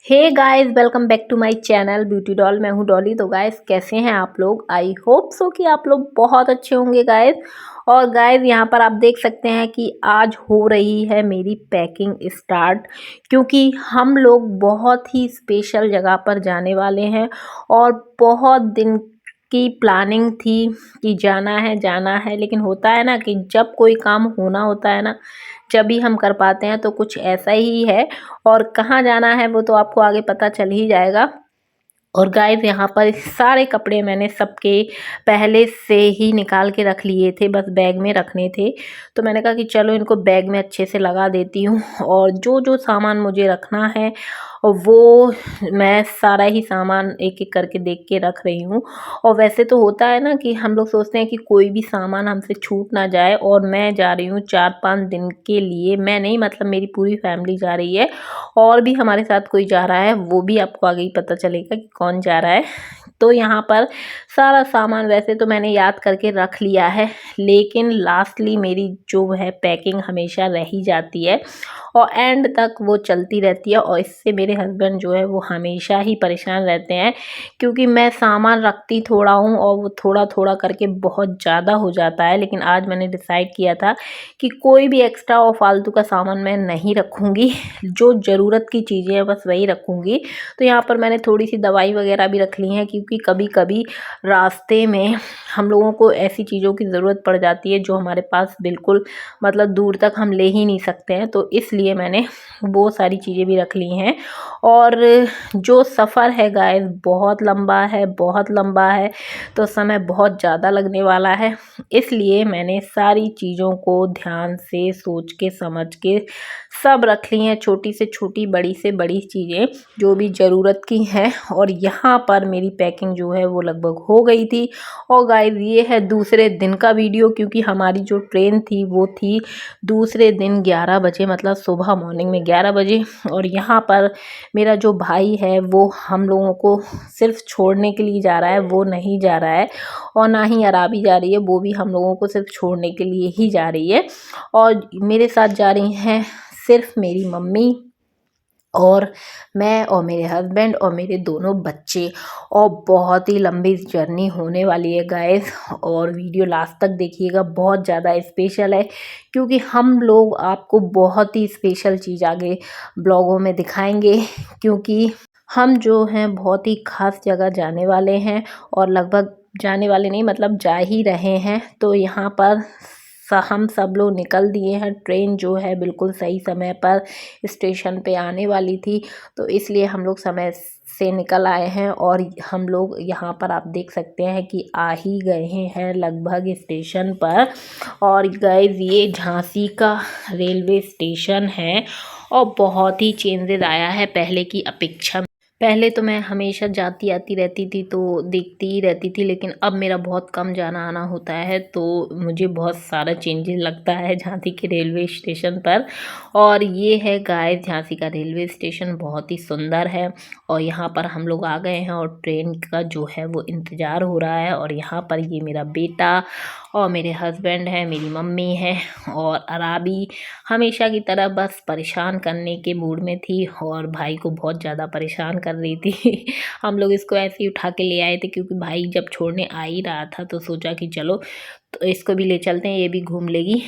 Hey guys, welcome back to my channel beauty doll. मैं हूँ डॉली। तो गाइस, कैसे हैं आप लोग? आई होप सो कि आप लोग बहुत अच्छे होंगे गाइस। और गाइस, यहाँ पर आप देख सकते हैं कि आज हो रही है मेरी पैकिंग स्टार्ट, क्योंकि हम लोग बहुत ही स्पेशल जगह पर जाने वाले हैं। और बहुत दिन की प्लानिंग थी कि जाना है, लेकिन होता है ना कि जब कोई काम होना होता है ना, जब भी हम कर पाते हैं। तो कुछ ऐसा ही है। और कहाँ जाना है वो तो आपको आगे पता चल ही जाएगा। और गाइस, यहाँ पर सारे कपड़े मैंने सबके पहले से ही निकाल के रख लिए थे, बस बैग में रखने थे। तो मैंने कहा कि चलो इनको बैग में अच्छे से लगा देती हूँ। और जो जो सामान मुझे रखना है वो मैं सारा ही सामान एक एक करके देख के रख रही हूँ। और वैसे तो होता है ना कि हम लोग सोचते हैं कि कोई भी सामान हमसे छूट ना जाए। और मैं जा रही हूँ 4-5 दिन के लिए। मैं नहीं, मतलब मेरी पूरी फैमिली जा रही है। और भी हमारे साथ कोई जा रहा है, वो भी आपको आगे ही पता चलेगा कि कौन जा रहा है। तो यहाँ पर सारा सामान वैसे तो मैंने याद करके रख लिया है, लेकिन लास्टली मेरी जो है पैकिंग हमेशा रह ही जाती है और एंड तक वो चलती रहती है। और इससे मेरे हस्बैंड जो है वो हमेशा ही परेशान रहते हैं, क्योंकि मैं सामान रखती थोड़ा हूँ और वो थोड़ा थोड़ा करके बहुत ज़्यादा हो जाता है। लेकिन आज मैंने डिसाइड किया था कि कोई भी एक्स्ट्रा और फालतू का सामान मैं नहीं रखूँगी। जो ज़रूरत की चीज़ें हैं बस वही रखूँगी। तो यहाँ पर मैंने थोड़ी सी दवाई वगैरह भी रख ली हैं, क्योंकि कभी कभी रास्ते में हम लोगों को ऐसी चीज़ों की ज़रूरत पड़ जाती है जो हमारे पास बिल्कुल, मतलब दूर तक हम ले ही नहीं सकते हैं। तो इसलिए मैंने वो सारी चीज़ें भी रख ली हैं। और जो सफ़र है गाइस, बहुत लंबा है, बहुत लंबा है। तो समय बहुत ज़्यादा लगने वाला है, इसलिए मैंने सारी चीज़ों को ध्यान से सोच के समझ के सब रख ली हैं। छोटी से छोटी, बड़ी से बड़ी चीज़ें जो भी ज़रूरत की हैं। और यहाँ पर मेरी पैकिंग जो है वो लगभग हो गई थी। और गाइस, ये है दूसरे दिन का वीडियो, क्योंकि हमारी जो ट्रेन थी वो थी दूसरे दिन 11 बजे, मतलब सुबह मॉर्निंग में 11 बजे। और यहाँ पर मेरा जो भाई है वो हम लोगों को सिर्फ छोड़ने के लिए जा रहा है, वो नहीं जा रहा है। और ना ही अराबी जा रही है, वो भी हम लोगों को सिर्फ छोड़ने के लिए ही जा रही है। और मेरे साथ जा रही हैं सिर्फ मेरी मम्मी और मैं और मेरे हस्बैंड और मेरे दोनों बच्चे। और बहुत ही लंबी जर्नी होने वाली है गाइस। और वीडियो लास्ट तक देखिएगा, बहुत ज़्यादा स्पेशल है, क्योंकि हम लोग आपको बहुत ही स्पेशल चीज़ आगे ब्लॉगों में दिखाएंगे। क्योंकि हम जो हैं बहुत ही ख़ास जगह जाने वाले हैं। और लगभग जाने वाले नहीं, मतलब जा ही रहे हैं। तो यहाँ पर हम सब लोग निकल दिए हैं। ट्रेन जो है बिल्कुल सही समय पर स्टेशन पे आने वाली थी, तो इसलिए हम लोग समय से निकल आए हैं। और हम लोग यहाँ पर आप देख सकते हैं कि आ ही गए हैं लगभग स्टेशन पर। और गाइस, ये झांसी का रेलवे स्टेशन है और बहुत ही चेंजेस आया है पहले की अपेक्षा। पहले तो मैं हमेशा जाती आती रहती थी तो देखती ही रहती थी, लेकिन अब मेरा बहुत कम जाना आना होता है, तो मुझे बहुत सारा चेंजेस लगता है झांसी के रेलवे स्टेशन पर। और ये है गाइस झांसी का रेलवे स्टेशन, बहुत ही सुंदर है। और यहाँ पर हम लोग आ गए हैं और ट्रेन का जो है वो इंतज़ार हो रहा है। और यहाँ पर ये मेरा बेटा और मेरे हस्बैंड है, मेरी मम्मी है। और अराबी हमेशा की तरह बस परेशान करने के मूड में थी और भाई को बहुत ज़्यादा परेशान कर रही थी। हम लोग इसको ऐसे ही उठा के ले आए थे, क्योंकि भाई जब छोड़ने आ ही रहा था तो सोचा कि चलो तो इसको भी ले चलते हैं, ये भी घूम लेगी।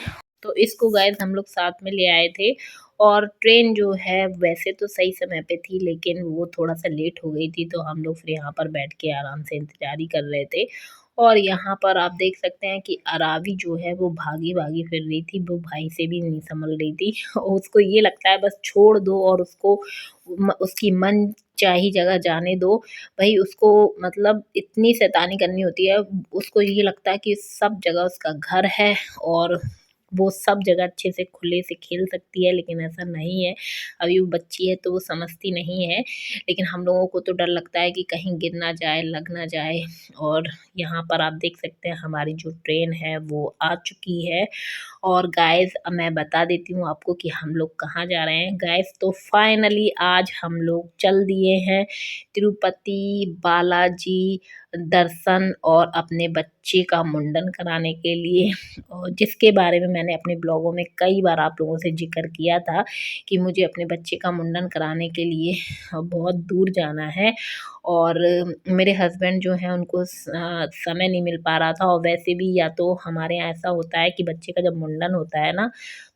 तो इसको गाइस हम लोग साथ में ले आए थे। और ट्रेन जो है वैसे तो सही समय पे थी, लेकिन वो थोड़ा सा लेट हो गई थी, तो हम लोग फिर यहाँ पर बैठ के आराम से इंतजार ही कर रहे थे। और यहाँ पर आप देख सकते हैं कि अरावी जो है वो भागी भागी फिर रही थी, वो भाई से भी नहीं संभल रही थी। और उसको ये लगता है बस छोड़ दो और उसको उसकी मन चाही जगह जाने दो। भाई उसको, मतलब इतनी शैतानी करनी होती है, उसको ये लगता है कि सब जगह उसका घर है और वो सब जगह अच्छे से खुले से खेल सकती है, लेकिन ऐसा नहीं है। अभी वो बच्ची है तो वो समझती नहीं है, लेकिन हम लोगों को तो डर लगता है कि कहीं गिर ना जाए, लग ना जाए। और यहाँ पर आप देख सकते हैं हमारी जो ट्रेन है वो आ चुकी है। और गाइस, अब मैं बता देती हूँ आपको कि हम लोग कहाँ जा रहे हैं गाइस। तो फाइनली आज हम लोग चल दिए हैं तिरुपति बालाजी दर्शन और अपने बच्चे का मुंडन कराने के लिए, और जिसके बारे में मैंने अपने ब्लॉगों में कई बार आप लोगों से ज़िक्र किया था कि मुझे अपने बच्चे का मुंडन कराने के लिए बहुत दूर जाना है। और मेरे हस्बैंड जो हैं उनको समय नहीं मिल पा रहा था, और वैसे भी या तो हमारे यहाँ ऐसा होता है कि बच्चे का जब मुंडन होता है ना,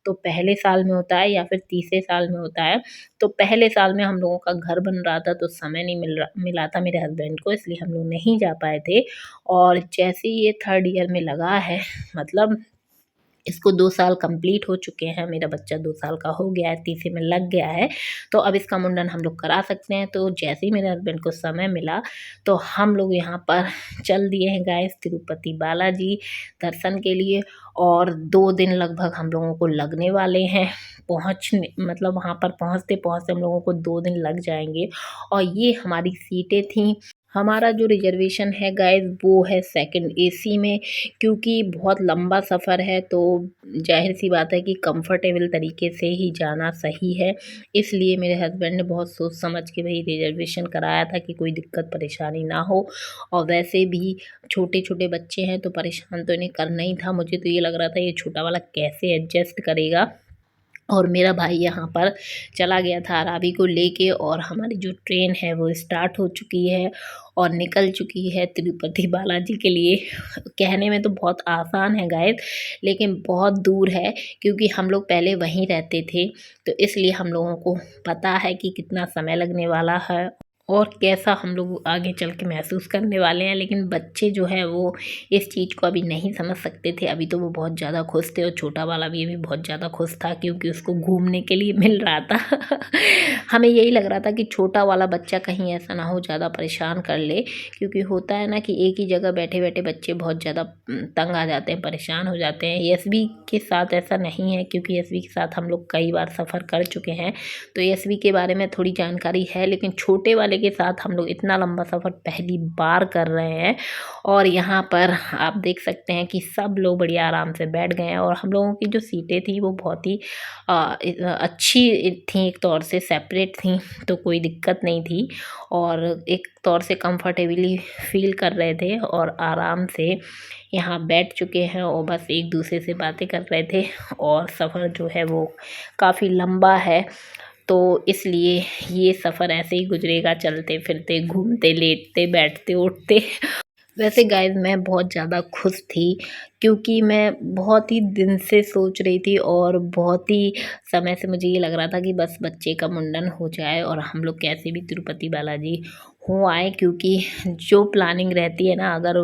तो पहले साल में होता है या फिर तीसरे साल में होता है। तो पहले साल में हम लोगों का घर बन रहा था, तो समय नहीं मिला था मेरे हस्बैंड को, इसलिए हम लोग नहीं जा पाए थे। और जैसे ही ये थर्ड ईयर में लगा है, मतलब इसको 2 साल कंप्लीट हो चुके हैं, मेरा बच्चा 2 साल का हो गया है, तीसरे में लग गया है, तो अब इसका मुंडन हम लोग करा सकते हैं। तो जैसे ही मेरे हस्बैंड को समय मिला, तो हम लोग यहाँ पर चल दिए हैं गाइस तिरुपति बालाजी दर्शन के लिए। और 2 दिन लगभग हम लोगों को लगने वाले हैं पहुँचने, मतलब वहाँ पर पहुँचते-पहुँचते हम लोगों को 2 दिन लग जाएँगे। और ये हमारी सीटें थीं। हमारा जो रिज़र्वेशन है गाइस वो है सेकंड एसी में, क्योंकि बहुत लंबा सफ़र है, तो ज़ाहिर-सी बात है कि कंफर्टेबल तरीके से ही जाना सही है। इसलिए मेरे हस्बैंड ने बहुत सोच समझ के भई रिज़र्वेशन कराया था कि कोई दिक्कत परेशानी ना हो। और वैसे भी छोटे-छोटे बच्चे हैं, तो परेशान तो इन्हें करना ही था। मुझे तो ये लग रहा था ये छोटा वाला कैसे एडजस्ट करेगा। और मेरा भाई यहाँ पर चला गया था अराबी को लेके, और हमारी जो ट्रेन है वो स्टार्ट हो चुकी है और निकल चुकी है तिरुपति बालाजी के लिए। कहने में तो बहुत आसान है गाइस, लेकिन बहुत दूर है, क्योंकि हम लोग पहले वहीं रहते थे, तो इसलिए हम लोगों को पता है कि कितना समय लगने वाला है और कैसा हम लोग आगे चल के महसूस करने वाले हैं। लेकिन बच्चे जो है वो इस चीज़ को अभी नहीं समझ सकते थे। अभी तो वो बहुत ज़्यादा खुश थे, और छोटा वाला भी अभी बहुत ज़्यादा खुश था, क्योंकि उसको घूमने के लिए मिल रहा था। हमें यही लग रहा था कि छोटा वाला बच्चा कहीं ऐसा ना हो ज़्यादा परेशान कर ले, क्योंकि होता है ना कि एक ही जगह बैठे बैठे बच्चे बहुत ज़्यादा तंग आ जाते हैं, परेशान हो जाते हैं। यशवी के साथ ऐसा नहीं है, क्योंकि यशवी के साथ हम लोग कई बार सफ़र कर चुके हैं, तो यशवी के बारे में थोड़ी जानकारी है। लेकिन छोटे वाले के साथ हम लोग इतना लंबा सफ़र पहली बार कर रहे हैं। और यहाँ पर आप देख सकते हैं कि सब लोग बढ़िया आराम से बैठ गए हैं, और हम लोगों की जो सीटें थी वो बहुत ही अच्छी थी, एक तौर से सेपरेट थी, तो कोई दिक्कत नहीं थी, और एक तौर से कंफर्टेबली फील कर रहे थे, और आराम से यहाँ बैठ चुके हैं, और बस एक दूसरे से बातें कर रहे थे। और सफ़र जो है वो काफ़ी लंबा है, तो इसलिए ये सफ़र ऐसे ही गुजरेगा, चलते फिरते, घूमते, लेटते, बैठते, उठते। वैसे गाइस मैं बहुत ज़्यादा खुश थी, क्योंकि मैं बहुत ही दिन से सोच रही थी, और बहुत ही समय से मुझे ये लग रहा था कि बस बच्चे का मुंडन हो जाए और हम लोग कैसे भी तिरुपति बालाजी हो आए। क्योंकि जो प्लानिंग रहती है ना, अगर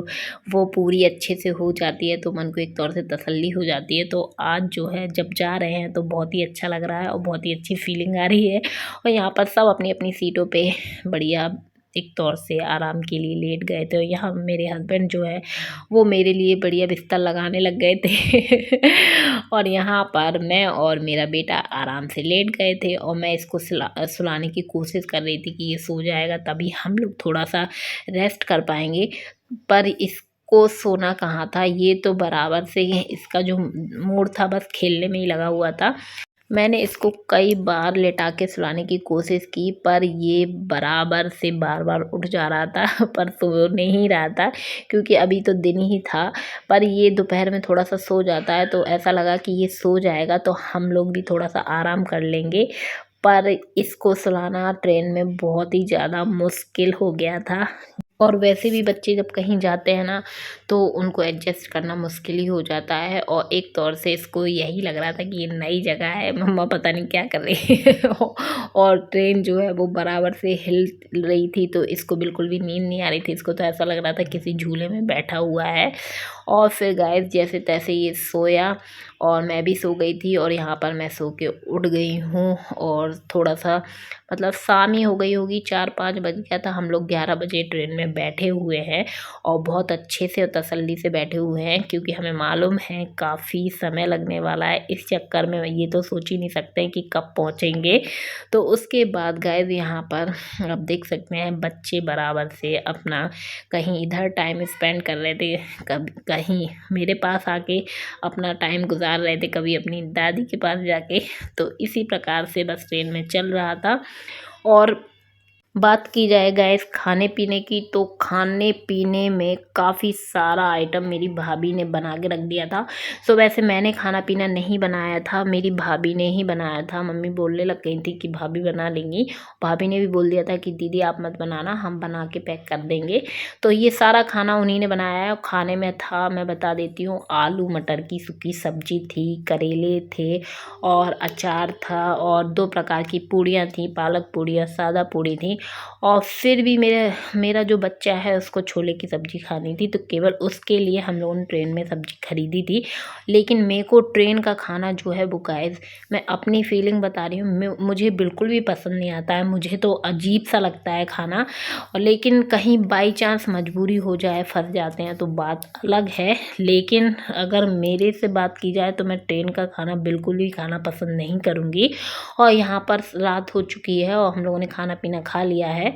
वो पूरी अच्छे से हो जाती है तो मन को एक तौर से तसल्ली हो जाती है। तो आज जो है जब जा रहे हैं तो बहुत ही अच्छा लग रहा है, और बहुत ही अच्छी फीलिंग आ रही है। और यहाँ पर सब अपनी अपनी सीटों पे बढ़िया एक तौर से आराम के लिए लेट गए थे। यहाँ मेरे हस्बैंड जो है वो मेरे लिए बढ़िया बिस्तर लगाने लग गए थे। और यहाँ पर मैं और मेरा बेटा आराम से लेट गए थे, और मैं इसको सुलाने की कोशिश कर रही थी कि ये सो जाएगा, तभी हम लोग थोड़ा सा रेस्ट कर पाएंगे। पर इसको सोना कहाँ था, ये तो बराबर से ही इसका जो मूड था बस खेलने में ही लगा हुआ था। मैंने इसको कई बार लेटा के सुलाने की कोशिश की, पर ये बराबर से बार-बार उठ जा रहा था, पर सो नहीं रहा था, क्योंकि अभी तो दिन ही था। पर ये दोपहर में थोड़ा-सा सो जाता है, तो ऐसा लगा कि ये सो जाएगा तो हम लोग भी थोड़ा-सा आराम कर लेंगे। पर इसको सुलाना ट्रेन में बहुत ही ज़्यादा मुश्किल हो गया था। और वैसे भी बच्चे जब कहीं जाते हैं ना, तो उनको एडजस्ट करना मुश्किल ही हो जाता है, और एक तौर से इसको यही लग रहा था कि ये नई जगह है, मम्मा पता नहीं क्या कर रही है। और ट्रेन जो है वो बराबर से हिल रही थी, तो इसको बिल्कुल भी नींद नहीं आ रही थी। इसको तो ऐसा लग रहा था किसी झूले में बैठा हुआ है। और फिर गाइस जैसे तैसे ये सोया, और मैं भी सो गई थी, और यहाँ पर मैं सो के उठ गई हूँ। और थोड़ा सा मतलब शाम ही हो गई होगी, 4-5 बज गया था। हम लोग 11 बजे ट्रेन में बैठे हुए हैं, और बहुत अच्छे से और तसल्ली से बैठे हुए हैं, क्योंकि हमें मालूम है काफ़ी समय लगने वाला है। इस चक्कर में ये तो सोच ही नहीं सकते कि कब पहुँचेंगे। तो उसके बाद गाइस यहाँ पर आप देख सकते हैं बच्चे बराबर से अपना कहीं इधर टाइम स्पेंड कर रहे थे, कहीं मेरे पास आके अपना टाइम गुजार रहे थे, कभी अपनी दादी के पास जाके। तो इसी प्रकार से बस ट्रेन में चल रहा था। और बात की जाए गाइस खाने पीने की, तो खाने पीने में काफ़ी सारा आइटम मेरी भाभी ने बना के रख दिया था। सो वैसे मैंने खाना पीना नहीं बनाया था, मेरी भाभी ने ही बनाया था। मम्मी बोलने लग गई थी कि भाभी बना लेंगी। भाभी ने भी बोल दिया था कि दीदी आप मत बनाना, हम बना के पैक कर देंगे। तो ये सारा खाना उन्हीं ने बनाया है। और खाने में था, मैं बता देती हूँ, आलू मटर की सूखी सब्जी थी, करेले थे और अचार था और 2 प्रकार की पूड़ियाँ थी, पालक पूड़ियाँ, सादा पूड़ी थी। और फिर भी मेरा जो बच्चा है उसको छोले की सब्ज़ी खानी थी, तो केवल उसके लिए हम लोगों ने ट्रेन में सब्ज़ी खरीदी थी। लेकिन मेरे को ट्रेन का खाना जो है वो गाइस, मैं अपनी फीलिंग बता रही हूँ, मुझे बिल्कुल भी पसंद नहीं आता है। मुझे तो अजीब सा लगता है खाना। और लेकिन कहीं बाई चांस मजबूरी हो जाए, फंस जाते हैं, तो बात अलग है। लेकिन अगर मेरे से बात की जाए तो मैं ट्रेन का खाना बिल्कुल भी खाना पसंद नहीं करूँगी। और यहाँ पर रात हो चुकी है और हम लोगों ने खाना पीना खा लिया है।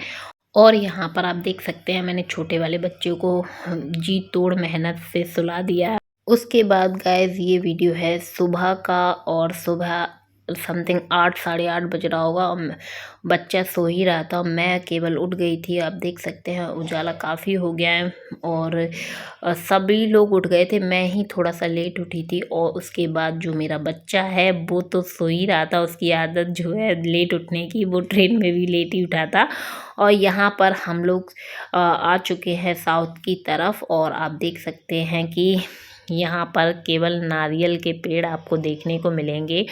और यहाँ पर आप देख सकते हैं मैंने छोटे वाले बच्चों को जी तोड़ मेहनत से सुला दिया। उसके बाद गाइस ये वीडियो है सुबह का, और सुबह समथिंग 8 साढ़े 8 बज रहा होगा और बच्चा सो ही रहा था। मैं केवल उठ गई थी। आप देख सकते हैं उजाला काफ़ी हो गया है और सभी लोग उठ गए थे, मैं ही थोड़ा सा लेट उठी थी। और उसके बाद जो मेरा बच्चा है वो तो सो ही रहा था, उसकी आदत जो है लेट उठने की, वो ट्रेन में भी लेट ही उठा था। और यहाँ पर हम लोग आ चुके हैं साउथ की तरफ और आप देख सकते हैं कि यहाँ पर केवल नारियल के पेड़ आपको देखने को मिलेंगे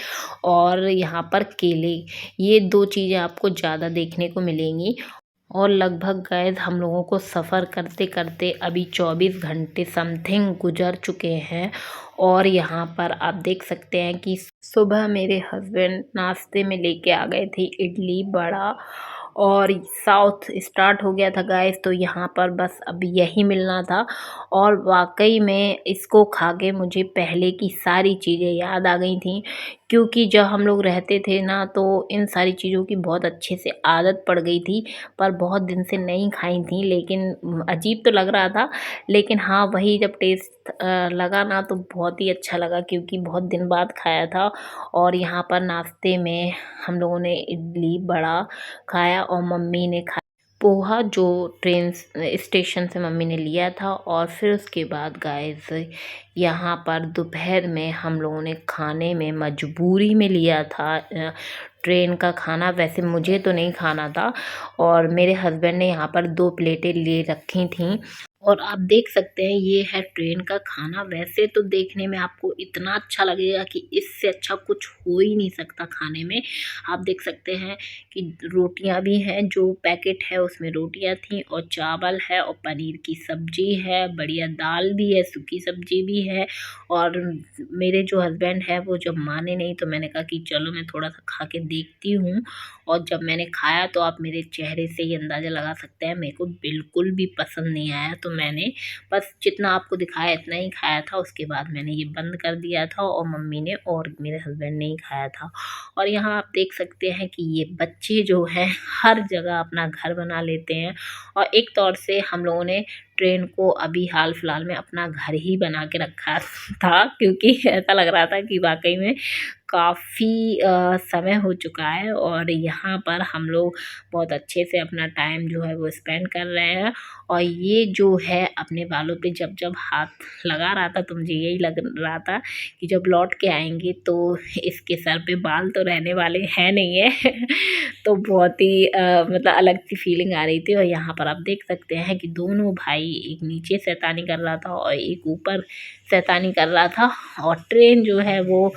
और यहाँ पर केले, ये 2 चीज़ें आपको ज़्यादा देखने को मिलेंगी। और लगभग गाइस हम लोगों को सफ़र करते करते अभी 24 घंटे समथिंग गुजर चुके हैं। और यहाँ पर आप देख सकते हैं कि सुबह मेरे हस्बैंड नाश्ते में लेके आ गए थे इडली वड़ा और साउथ स्टार्ट हो गया था गाइस, तो यहाँ पर बस अब यही मिलना था। और वाकई में इसको खा के मुझे पहले की सारी चीज़ें याद आ गई थी, क्योंकि जब हम लोग रहते थे ना तो इन सारी चीज़ों की बहुत अच्छे से आदत पड़ गई थी, पर बहुत दिन से नहीं खाई थी। लेकिन अजीब तो लग रहा था, लेकिन हाँ वही जब टेस्ट लगा ना तो बहुत ही अच्छा लगा, क्योंकि बहुत दिन बाद खाया था। और यहाँ पर नाश्ते में हम लोगों ने इडली बड़ा खाया और मम्मी ने खाया पोहा, जो ट्रेन स्टेशन से मम्मी ने लिया था। और फिर उसके बाद गाइस यहाँ पर दोपहर में हम लोगों ने खाने में मजबूरी में लिया था ट्रेन का खाना। वैसे मुझे तो नहीं खाना था और मेरे हस्बैंड ने यहाँ पर 2 प्लेटें ले रखी थीं। और आप देख सकते हैं ये है ट्रेन का खाना। वैसे तो देखने में आपको इतना अच्छा लगेगा कि इससे अच्छा कुछ हो ही नहीं सकता खाने में। आप देख सकते हैं कि रोटियां भी हैं, जो पैकेट है उसमें रोटियां थी और चावल है और पनीर की सब्जी है, बढ़िया दाल भी है, सूखी सब्जी भी है। और मेरे जो हस्बैंड है वो जब माने नहीं तो मैंने कहा कि चलो मैं थोड़ा सा खा के देखती हूँ। और जब मैंने खाया तो आप मेरे चेहरे से ही अंदाज़ा लगा सकते हैं मेरे को बिल्कुल भी पसंद नहीं आया। तो मैंने बस जितना आपको दिखाया इतना ही खाया था, उसके बाद मैंने ये बंद कर दिया था और मम्मी ने और मेरे हस्बैंड ने ही खाया था। और यहाँ आप देख सकते हैं कि ये बच्चे जो हैं हर जगह अपना घर बना लेते हैं। और एक तौर से हम लोगों ने ट्रेन को अभी हाल फिलहाल में अपना घर ही बना के रखा था, क्योंकि ऐसा लग रहा था कि वाकई में काफ़ी समय हो चुका है और यहाँ पर हम लोग बहुत अच्छे से अपना टाइम जो है वो स्पेंड कर रहे हैं। और ये जो है अपने बालों पे जब जब हाथ लगा रहा था तो मुझे यही लग रहा था कि जब लौट के आएंगे तो इसके सर पे बाल तो रहने वाले हैं नहीं है तो बहुत ही मतलब अलग सी फीलिंग आ रही थी। और यहाँ पर आप देख सकते हैं कि दोनों भाई, एक नीचे शैतानी कर रहा था और एक ऊपर शैतानी कर रहा था। और ट्रेन जो है वो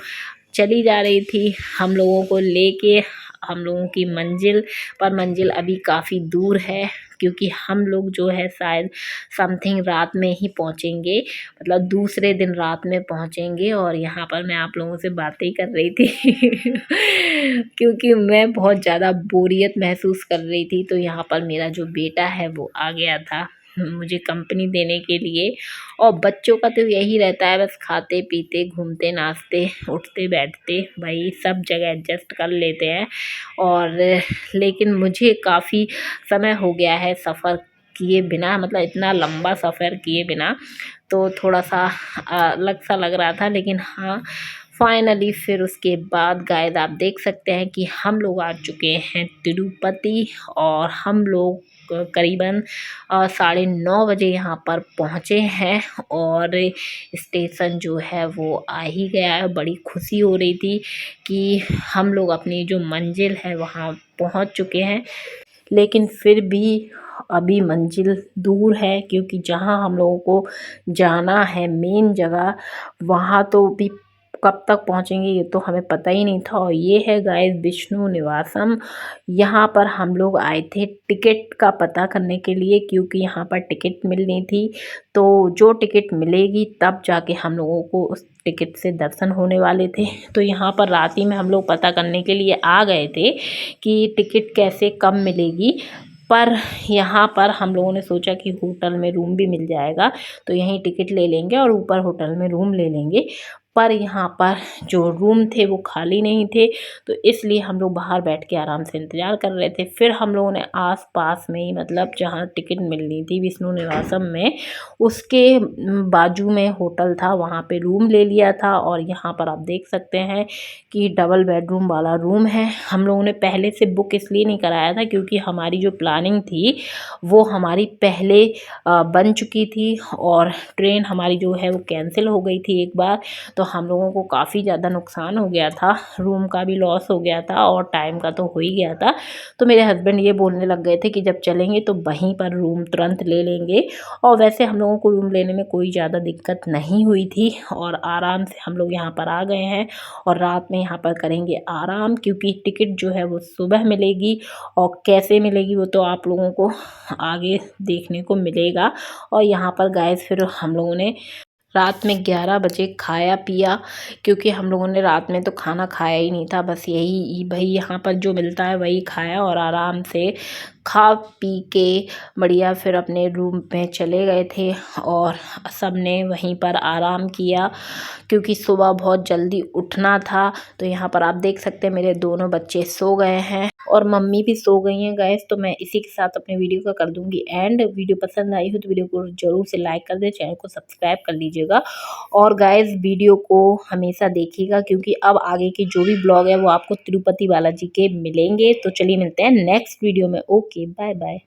चली जा रही थी हम लोगों को लेके हम लोगों की मंजिल पर। मंजिल अभी काफ़ी दूर है, क्योंकि हम लोग जो है शायद समथिंग रात में ही पहुंचेंगे, मतलब दूसरे दिन रात में पहुंचेंगे। और यहाँ पर मैं आप लोगों से बातें कर रही थी क्योंकि मैं बहुत ज़्यादा बोरियत महसूस कर रही थी। तो यहाँ पर मेरा जो बेटा है वो आ गया था मुझे कंपनी देने के लिए। और बच्चों का तो यही रहता है, बस खाते पीते घूमते नाचते उठते बैठते, भाई सब जगह एडजस्ट कर लेते हैं। और लेकिन मुझे काफ़ी समय हो गया है सफ़र किए बिना, मतलब इतना लंबा सफ़र किए बिना, तो थोड़ा सा अलग सा लग रहा था। लेकिन हाँ फाइनली फिर उसके बाद गाइस आप देख सकते हैं कि हम लोग आ चुके हैं तिरुपति, और हम लोग करीबन 9:30 बजे यहाँ पर पहुँचे हैं, और स्टेशन जो है वो आ ही गया है। बड़ी खुशी हो रही थी कि हम लोग अपनी जो मंजिल है वहाँ पहुँच चुके हैं, लेकिन फिर भी अभी मंजिल दूर है, क्योंकि जहाँ हम लोगों को जाना है मेन जगह, वहाँ तो भी कब तक पहुँचेंगे ये तो हमें पता ही नहीं था। और ये है गाइस विष्णु निवासम। यहाँ पर हम लोग आए थे टिकट का पता करने के लिए, क्योंकि यहाँ पर टिकट मिलनी थी। तो जो टिकट मिलेगी तब जाके हम लोगों को उस टिकट से दर्शन होने वाले थे। तो यहाँ पर रात ही में हम लोग पता करने के लिए आ गए थे कि टिकट कैसे कब मिलेगी। पर यहाँ पर हम लोगों ने सोचा कि होटल में रूम भी मिल जाएगा, तो यहीं टिकट ले लेंगे और ऊपर होटल में रूम ले लेंगे। पर यहाँ पर जो रूम थे वो खाली नहीं थे, तो इसलिए हम लोग बाहर बैठ के आराम से इंतज़ार कर रहे थे। फिर हम लोगों ने आस पास में ही, मतलब जहाँ टिकट मिलनी थी विष्णु निवासम में, उसके बाजू में होटल था, वहाँ पे रूम ले लिया था। और यहाँ पर आप देख सकते हैं कि डबल बेडरूम वाला रूम है। हम लोगों ने पहले से बुक इसलिए नहीं कराया था क्योंकि हमारी जो प्लानिंग थी वो हमारी पहले बन चुकी थी, और ट्रेन हमारी जो है वो कैंसिल हो गई थी एक बार। तो हम लोगों को काफ़ी ज़्यादा नुकसान हो गया था, रूम का भी लॉस हो गया था और टाइम का तो हो ही गया था। तो मेरे हस्बैंड ये बोलने लग गए थे कि जब चलेंगे तो वहीं पर रूम तुरंत ले लेंगे। और वैसे हम लोगों को रूम लेने में कोई ज़्यादा दिक्कत नहीं हुई थी, और आराम से हम लोग यहाँ पर आ गए हैं। और रात में यहाँ पर करेंगे आराम, क्योंकि टिकट जो है वो सुबह मिलेगी, और कैसे मिलेगी वो तो आप लोगों को आगे देखने को मिलेगा। और यहाँ पर गाइस फिर हम लोगों ने रात में 11 बजे खाया पिया, क्योंकि हम लोगों ने रात में तो खाना खाया ही नहीं था, बस यही भाई यहाँ पर जो मिलता है वही खाया, और आराम से खा पी के बढ़िया फिर अपने रूम में चले गए थे। और सब ने वहीं पर आराम किया, क्योंकि सुबह बहुत जल्दी उठना था। तो यहाँ पर आप देख सकते हैं मेरे दोनों बच्चे सो गए हैं और मम्मी भी सो गई हैं गाइस। तो मैं इसी के साथ अपने वीडियो का कर दूंगी एंड। वीडियो पसंद आई हो तो वीडियो को जरूर से लाइक कर दे, चैनल को सब्सक्राइब कर लीजिएगा, और गाइस वीडियो को हमेशा देखिएगा, क्योंकि अब आगे के जो भी ब्लॉग है वो आपको तिरुपति बालाजी के मिलेंगे। तो चलिए मिलते हैं नेक्स्ट वीडियो में। Okay bye bye.